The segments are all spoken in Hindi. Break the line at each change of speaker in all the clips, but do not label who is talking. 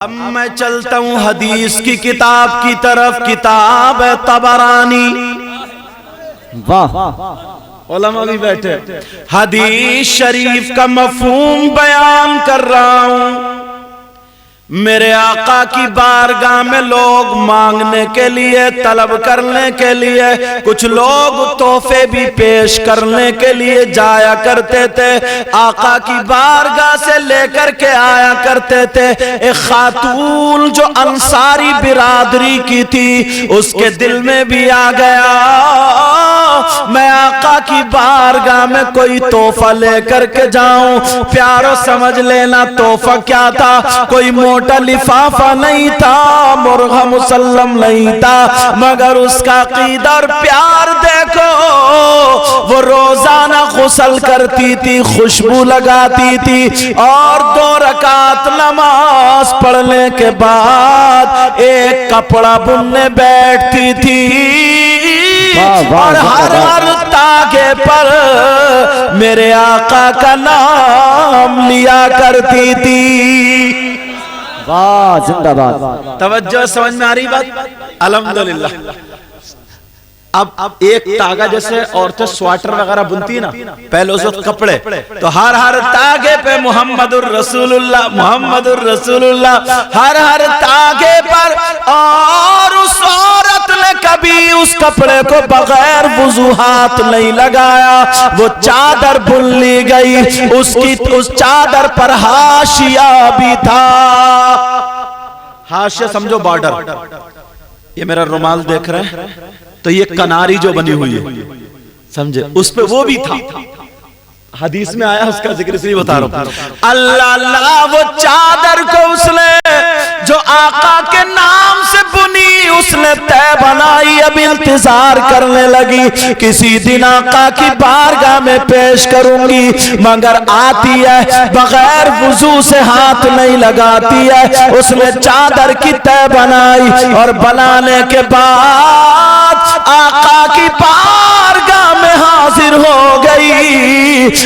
अब मैं चलता हूँ हदीस की किताब की तरफ। किताब है तबरानी।
वाह,
उलमा भी बैठे। हदीस शरीफ का मफहूम बयान कर रहा हूँ। मेरे आका की बारगाह में लोग मांगने के लिए, तलब करने के लिए, कुछ लोग तोहफे भी पेश करने के लिए जाया करते थे। आका की बारगाह से लेकर के आया करते थे। एक खातून जो अंसारी बिरादरी की थी, उसके दिल में भी आ गया मैं आका की बारगाह में कोई तोहफा लेकर के जाऊं। प्यारो समझ लेना तोहफा क्या था। कोई मोटा लिफाफा नहीं था, मुर्गा मुसल्लम नहीं था, मगर उसका अकीदा और प्यार देखो। वो रोजाना गुस्ल करती थी, खुशबू लगाती थी और 2 रकात नमाज पढ़ने के बाद एक कपड़ा बुनने बैठती थी और हर तागे पर मेरे आका का नाम लिया करती थी।
वाह, जिंदाबाद।
तवज्जो, समझ में आ रही बात? अल्हम्दुलिल्लाह। अब एक तागा, जैसे औरतें स्वेटर वगैरह बुनती है ना, पहले उस वक्त कपड़े, तो हर तागे पे मुहम्मदुर रसूलुल्लाह, मुहम्मदुर रसूलुल्लाह हर तागे पर। और उस औरत ने कभी उस कपड़े को बगैर वुजू हाथ नहीं लगाया। वो चादर बुन ली गई, उसकी उस चादर पर हाशिया भी था। हाशिया समझो बॉर्डर। ये मेरा रुमाल देख रहे हैं, तो ये कनारी जो बनी हुई है, समझे, उस पे वो भी था। हदीस में आया, उसका जिक्र इसलिए बता रहा हूं। अल्लाह अल्लाह, वो चादर को उसने जो आका के नाम से बुनी, उसने तय बनाई। अब इंतजार करने लगी, किसी दिन आका की बारगाह में पेश करूंगी, मगर आती है बगैर वुजू से हाथ नहीं लगाती है। उसने चादर की तय बनाई और बनाने के बाद आका की बारगाह में हाजिर हो गई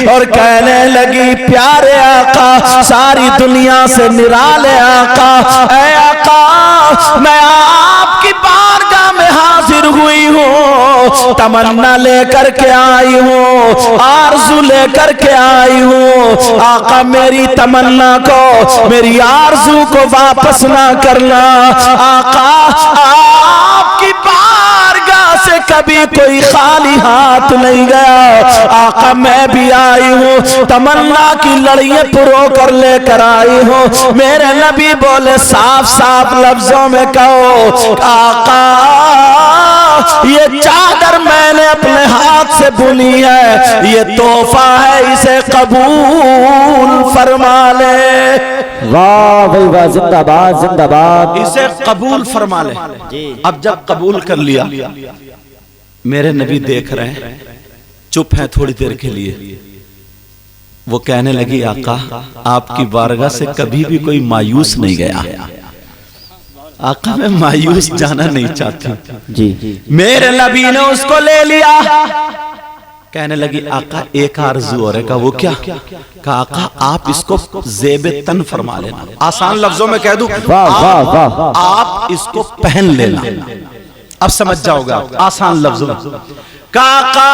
और कहने लगी, प्यारे आका, सारी दुनिया से निराले आका, ऐ आका, मैं आपकी बारगाह में हाजिर हुई हूँ, तमन्ना लेकर के आई हूँ, आरज़ू लेकर के आई हूँ। आका, मेरी तमन्ना को, मेरी आरज़ू को वापस ना करना। आका, आपकी बारगाह से कभी कोई खाली हाथ नहीं गया। आका, मैं भी आई हूँ, तमन्ना की लड़ियां पुरो कर लेकर आई हूँ। मेरे नबी बोले, साफ साफ लफ्जों में कहो, आका, ये चादर मैंने अपने हाथ से बुनी है, ये तोहफा है, इसे कबूल फरमा ले।
वाह भाई वाह, जिंदाबाद जिंदाबाद।
इसे कबूल फरमा ले। अब जब कबूल कर लिया, मेरे नबी देख रहे हैं, चुप है थोड़ी देर के लिए। वो कहने लगी, आका, आपकी बारगाह से कभी भी कोई मायूस नहीं गया। आका, मैं मायूस जाना नहीं चाहती
जी।
मेरे नबी ने उसको ले लिया। कहने लगी, आका, एक आरज़ू और है। का वो क्या? कहा, आका, आप इसको ज़ेब तन फरमा लेना। आसान लफ्जों में कह दूं, आप इसको पहन लेना। अब समझ जाओगे आसान लफ्जों में। काका,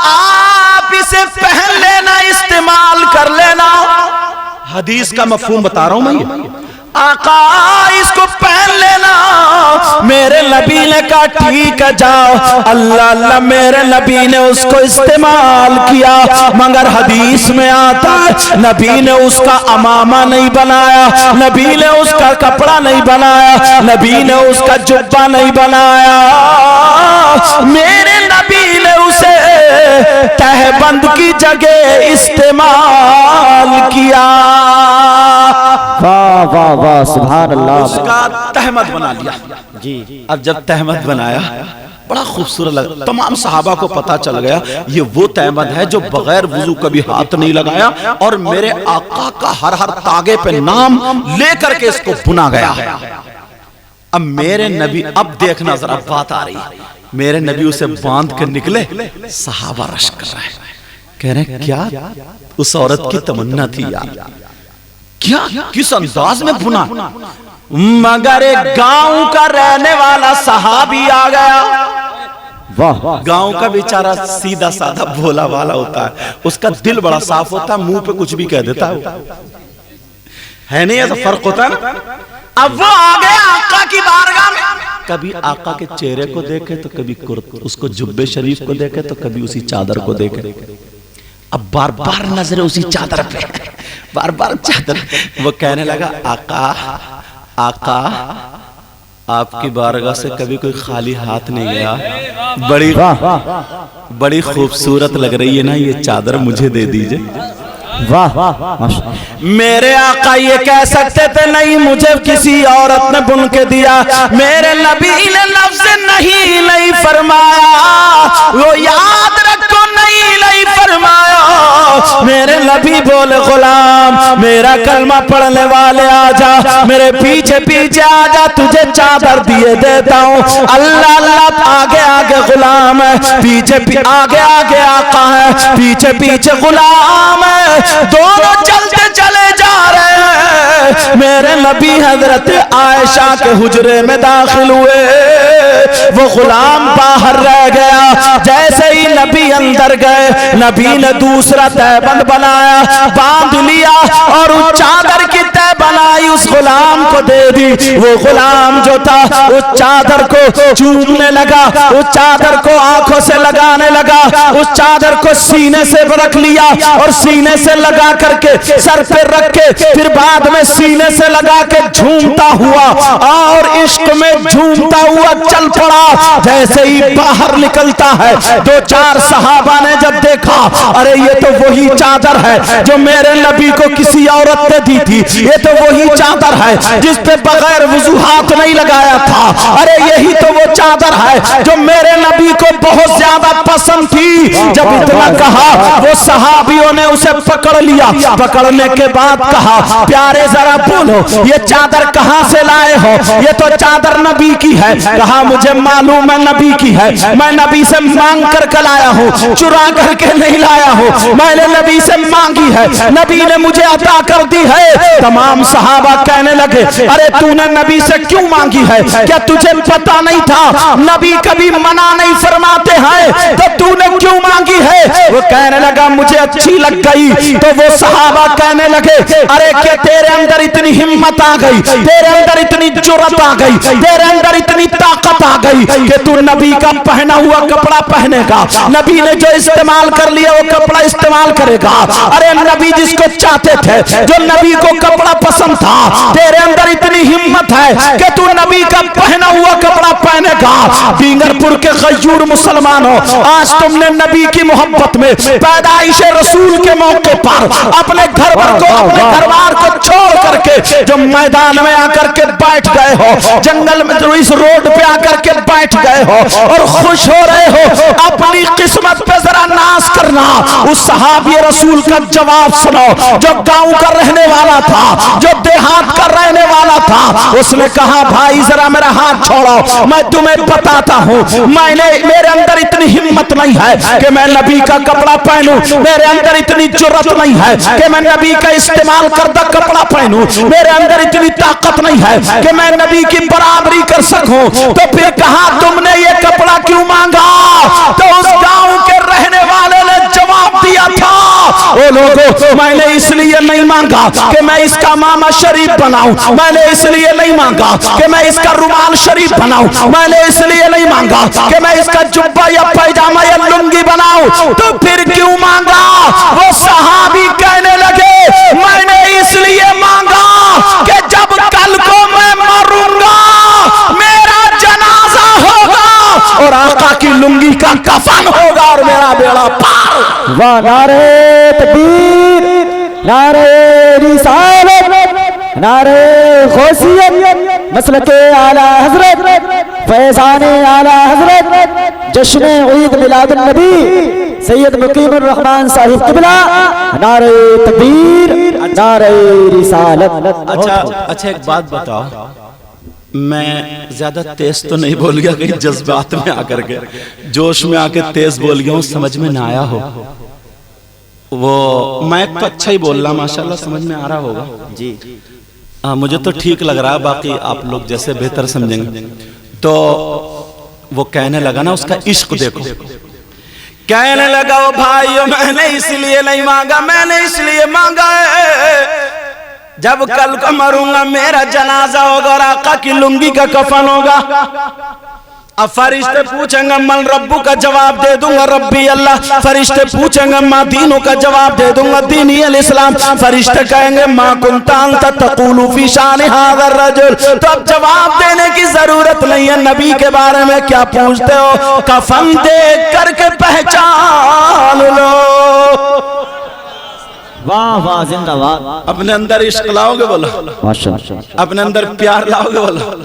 आप इसे पहन लेना, इस्तेमाल कर लेना। हदीस का मफहूम बता रहा हूं मैं। आका, इसको पहन लेना। मेरे नबी ने कहा, ठीक है, जाओ। अल्लाह अल्लाह, मेरे नबी ने उसको इस्तेमाल किया, मगर हदीस में आता है, नबी ने उसका अमामा नहीं बनाया, नबी ने उसका कपड़ा नहीं बनाया, नबी ने उसका जुब्बा नहीं बनाया। मेरे नबी ने उसे तहबंद की जगह इस्तेमाल किया।
वाह वाह वाह, सुभान अल्लाह।
उसका तहमद बना लिया जी। अब जब तहमद बनाया, बड़ा खूबसूरत लगा। तमाम सहाबा को पता चल गया, ये वो तहमद है जो बगैर वुजू कभी हाथ नहीं लगाया और मेरे आका का हर तागे पे नाम लेकर के इसको बुना गया। अब मेरे नबी, अब देखना जरा बात आ रही, मेरे नबी उसे बांध कर निकले, सहाबा रश कर रहे हैं, कह रहे हैं, क्या उस औरत की तमन्ना थी यार, क्या किस अंदाज में बुना। मगर एक गांव का रहने वाला सहाबी आ गया।
वाह
गांव का बेचारा सीधा साधा भोला वाला होता है, उसका दिल बड़ा साफ होता है, मुंह पे कुछ भी कह देता है नहीं? ऐसा फर्क होता है ना। अब वो आ गया आका की बारगाह में, कभी आका के चेहरे को देखे तो कभी उसको जुब्बे शरीफ को देखे तो कभी उसी चादर को देखे। अब बार बार नजर उसी चादर पे, बार बार चादर। वो कहने लगा आका आका आपकी बारगाह से कभी कोई खाली हाथ नहीं गया, बड़ी खूबसूरत लग रही है ना ये चादर, मुझे दे दीजिए।
वाह वाह
मेरे आका ये कह सकते थे नहीं मुझे किसी औरत ने बुन के दिया, मेरे नबी ने लफ्ज़ नहीं फरमाया, वो याद रखो नहीं फरमाया। मेरे नबी बोले गुलाम मेरा कलमा पढ़ने वाले आजा, मेरे पीछे पीछे आजा, तुझे चादर दिए देता हूँ। अल्लाह अल्लाह आगे आगे गुलाम है, पीछे आगे आगे आका है, पीछे पीछे गुलाम है, दोनों चलते चले जा रहे हैं। मेरे नबी हजरत आयशा के हुजरे में दाखिल हुए, वो गुलाम बाहर रह गया। जैसे ही नबी अंदर गए, नबी ने दूसरा तहबंद बनाया, बांध लिया और उस चादर की तह बनाई, उस गुलाम को दे दी। वो गुलाम जो था उस चादर को चूमने लगा, उस चादर को आंखों से लगाने लगा, उस चादर को सीने से रख लिया और सीने से लगा करके सर पे रख के फिर बाद में सीने से लगा के झूमता हुआ और इश्क में झूमता हुआ चल पड़ा। जैसे ही बाहर निकलता है, दो चार सहाबा ने जब देखा, अरे ये तो वही चादर है जो मेरे नबी को किसी औरत ने दी थी, ये तो वही चादर है जिस पे बगैर वुजू हाथ नहीं लगाया था, अरे यही तो वो चादर है जो मेरे नबी को बहुत ज्यादा पसंद थी। जब इतना कहा, वो सहाबियों ने उसे पकड़ लिया, पकड़ने के बाद कहा प्यारे जरा बोलो ये चादर कहां से लाए हो? ये तो चादर नबी की है। कहा मुझे मालूम है नबी की है, मैं नबी से मांग कर के लाया हूँ, चुरा करके नहीं लाया हूँ, मैंने नबी से मांगी है, नबी ने मुझे अता कर दी है। तमाम सहाबा कहने लगे अरे तूने नबी से क्यों मांगी है? क्या तुझे पता नहीं था नबी कभी मना नहीं फरमाते हैं, तो तूने क्यों मांगी है? वो कहने लगा मुझे अच्छी लग गई। तो वो सहाबा कहने लगे अरे क्या तेरे अंदर इतनी हिम्मत आ गई, तेरे अंदर इतनी जुर्रत आ गई, तेरे अंदर इतनी ताकत आ गई कि तू नबी का पहना हुआ कपड़ा पहनेगा, नबी ने जो इस्तेमाल कर लिया वो कपड़ा इस्तेमाल करेगा। अरे नबी जिसको चाहते थे, जो नबी को कपड़ा पसंद था, तेरे अंदर इतनी हिम्मत है कि तू नबी का पहना हुआ कपड़ा पहनेगा। डींगरपुर के गयूर मुसलमानों, आज तुमने नबी की मोहब्बत में पैदाइश रसूल के मौके पर अपने घर को, अपने घरबार को छोड़ करके जो मैदान में आकर के बैठ गए हो, जंगल में जो इस रोड पे आकर के बैठ गए हो और खुश हो रहे हो, अपनी किस्मत पे जरा नाज करना। उस सहाबी रसूल का जवाब सुनो, जो गांव का रहने वाला था, जो देहात का रहने वाला था, उसने कहा भाई जरा मेरा हाथ छोड़ो, मैं तुम्हें बताता हूँ, मेरे अंदर इतनी हिम्मत नहीं है कि मैं नबी का कपड़ा पहनूं, मेरे अंदर इतनी जुर्रत नहीं है कि मैं नबी का इस्तेमाल करदा कपड़ा पहनूं, मेरे अंदर इतनी ताकत नहीं है कि मैं नबी की बराबरी कर सकूं। तो फिर कहा तुमने ये कपड़ा क्यों मांगा? तो उस गांव के रहने वाले ने जवाब दिया था, ओ लोगों मैंने इसलिए नहीं मांगा कि मैं इसका मामा शरीफ बनाऊं, मैंने इसलिए नहीं मांगा कि मैं इसका रुमाल शरीफ बनाऊं, मैंने इसलिए नहीं मांगा कि मैं इसका जुब्बा या पैजामा या लुंगी बनाऊं। तो फिर क्यों मांगा? वो सहाबी कहने लगे मैंने इसलिए मांगा कि जब कल को मैं मरूंगा, मेरा जनाजा होगा और आका की लुंगी का कफन होगा और मेरा बेड़ा पार।
वाह नारे तकबीर, नारे रिसालत, नारे गौसियत, मसलके आला हजरत, फैज़ाने आला हजरत, जश्न ईद मिलादुन नबी सैयद मुकीमुर रहमान साहिब किबला, नारे तकबीर, नारे रिसालत।
अच्छा एक बात बताओ, मैं ज्यादा तेज तो नहीं बोल गया, कहीं जज्बात में आकर के, जोश में आके तेज बोल गया हूँ, समझ में ना आया हो? वो मैं तो अच्छा ही बोल रहा, माशाल्लाह समझ में आ रहा होगा जी। मुझे तो ठीक लग रहा है, बाकी आप लोग जैसे बेहतर समझेंगे। तो वो कहने लगा ना, उसका इश्क देखो, कहने लगा ओ भाइयों मैंने इसलिए नहीं मांगा, मैंने इसलिए मांगा है जब कल को मरूंगा मेरा जनाजा होगा और आका की लुंगी का कफन होगा। अब फरिश्ते पूछेंगे मन रब्बू का जवाब दे दूंगा रब्बी अल्लाह। फरिश्ते पूछेंगे माँ दीनों का जवाब दे दूंगा दीनी अल इस्लाम। फरिश्ते कहेंगे माँ कुंता अंता तक़ूलु फी शान हाज़ा रजुल। तो अब जवाब देने की जरूरत नहीं है, नबी के बारे में क्या पूछते हो, कफन देख करके पहचान लो।
वाह वाह जिंदाबाद।
अपने अंदर इश्क लाओगे बोलो,
माशाअल्लाह।
अपने अंदर प्यार लाओगे बोलो,